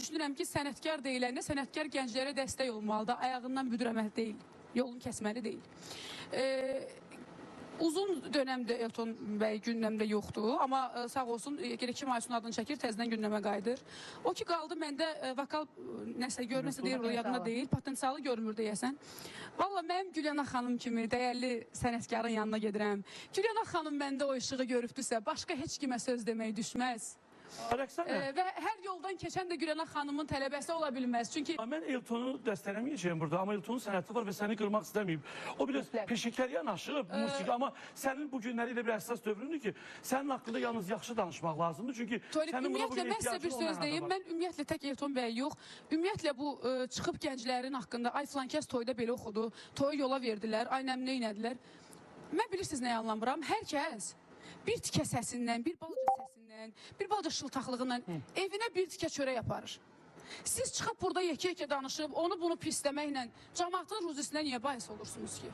Düşünürəm ki, sənətkar deyiləndə sənətkar gənclərə dəstək olmalıdır, ayağından büdürəməli deyil, yolunu kəsməli deyil. Uzun dönəmdə Elton bəy gündəmdə yoxdur, amma sağ olsun, gerək ki, Maysun adını çəkir, təzdən gündəmə qayıdır. O ki, qaldı məndə vokal nəsə görməsə deyir, o yadına deyil, potensialı görmür deyəsən. Valla mənim Gülyana xanım kimi dəyərli sənətkarın yanına gedirəm. Gülyana xanım məndə o işığı görübdüsə, başqa heç kimə söz demək düşməz. Və hər yoldan keçən də Gülyana xanımın tələbəsi ola bilməz. Çünki mən Eltonu dəstəkləməyəcəyim burada, amma Eltonun sənəti var və səni qırmaq istəməyib. O biraz peşəkar yanaşıb musiqi, amma sənin bu günləri ilə bir əsas dövründür ki, sənin haqqında yalnız yaxşı danışmaq lazımdır. Çünki sənin buna bugün ihtiyacın olmayan deyim. Mən ümumiyyətlə tək Elton bəy yox, ümumiyyətlə bu çıxıb gənclərin haqqında, ay filankəs toyda belə oxudu, toyu yola verdilər, ay nəm neynədilər. Mən bilirsiniz nəyə anlamıram? Hər kəs bir tikə səsindən, bir balaca səsindən, bir balaca şıltaqlığından evinə bir tikə çörək aparır. Siz çıxıb burada yekə-yekə danışıb, onu bunu pisləməklə cəmaatın ruzisinə niyə bahis olursunuz ki?